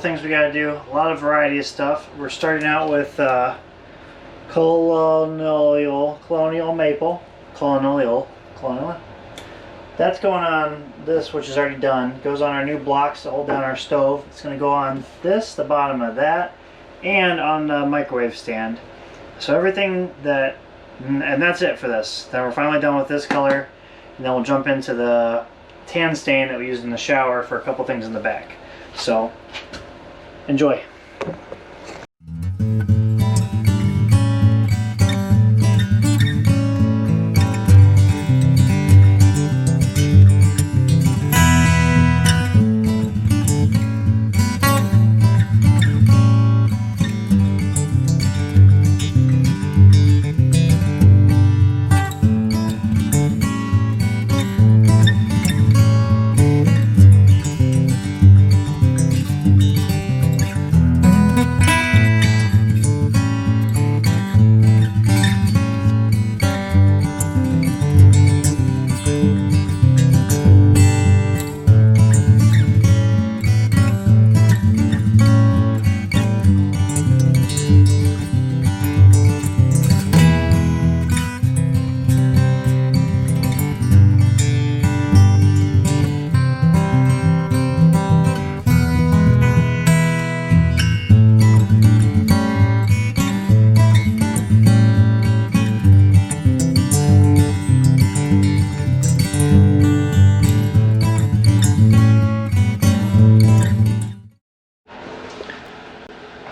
things we got to do. A lot of variety of stuff. We're starting out with colonial maple. Colonial. That's going on this, which is already done. Goes on our new blocks to hold down our stove. It's going to go on this, the bottom of that, and on the microwave stand. So everything that, and that's it for this. Then we're finally done with this color, and then we'll jump into the tan stain that we used in the shower for a couple things in the back. So enjoy.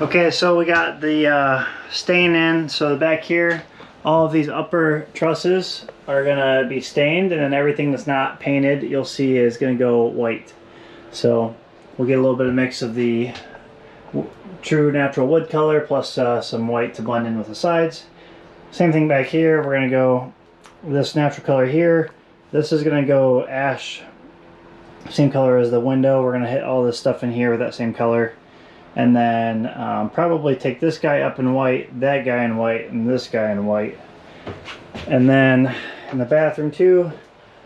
Okay, so we got the stain in. So the back here, all of these upper trusses are gonna be stained, and then everything that's not painted, you'll see, is gonna go white. So we'll get a little bit of mix of the true natural wood color plus some white to blend in with the sides. Same thing back here. We're gonna go this natural color here. This is gonna go ash, same color as the window. We're gonna hit all this stuff in here with that same color. And then probably take this guy up in white, that guy in white, and this guy in white. And then in the bathroom too,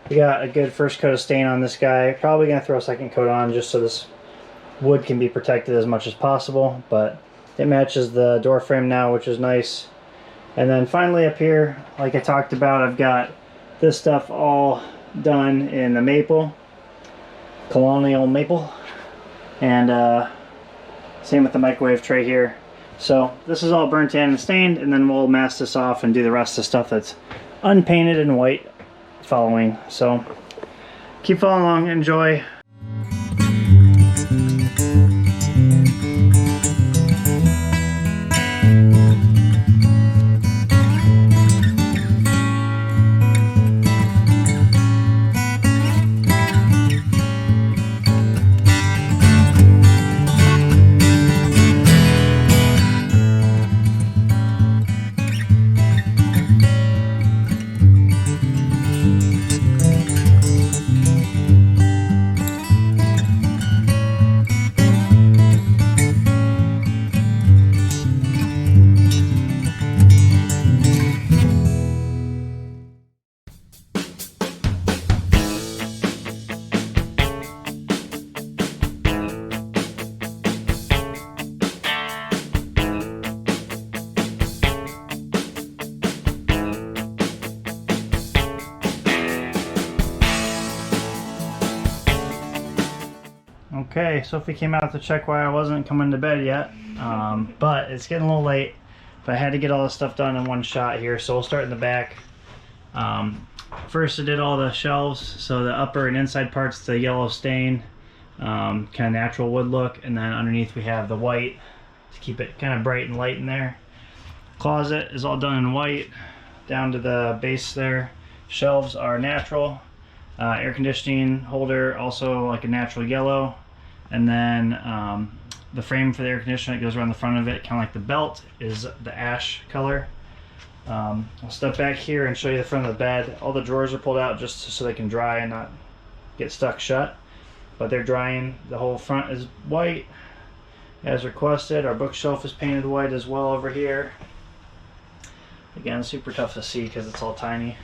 we got a good first coat of stain on this guy. Probably gonna throw a second coat on just so this wood can be protected as much as possible, but it matches the door frame now, which is nice. And then finally up here, like I talked about, I've got this stuff all done in the maple, colonial maple, and same with the microwave tray here. So this is all burnt in and stained, and then we'll mask this off and do the rest of the stuff that's unpainted and white following. So keep following along, enjoy. Okay, Sophie came out to check why I wasn't coming to bed yet, but it's getting a little late. But I had to get all this stuff done in one shot here, so we'll start in the back. First I did all the shelves, so the upper and inside parts, the yellow stain, kind of natural wood look, and then underneath we have the white to keep it kind of bright and light in there. Closet is all done in white, down to the base there. Shelves are natural. Air conditioning holder also like a natural yellow, and then the frame for the air conditioner that goes around the front of it, kind of like the belt, is the ash color. I'll step back here and show you the front of the bed. All the drawers are pulled out just so they can dry and not get stuck shut, but they're drying. The whole front is white as requested. Our bookshelf is painted white as well over here. Again, super tough to see because it's all tiny.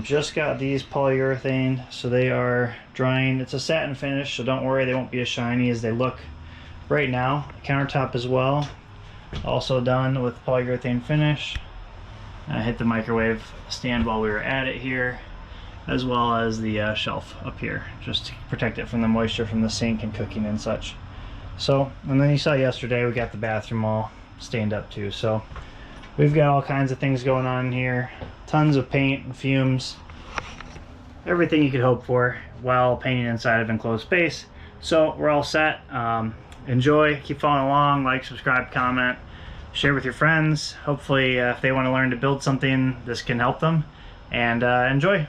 Just got these polyurethane, so they are drying. It's a satin finish, so don't worry, they won't be as shiny as they look right now. Countertop as well, also done with polyurethane finish. I hit the microwave stand while we were at it here, as well as the shelf up here, just to protect it from the moisture from the sink and cooking and such. So, and then you saw yesterday we got the bathroom all stained up too. So we've got all kinds of things going on in here, tons of paint and fumes, everything you could hope for while painting inside of enclosed space. So we're all set. Enjoy, keep following along, like, subscribe, comment, share with your friends. Hopefully if they want to learn to build something, this can help them. And enjoy.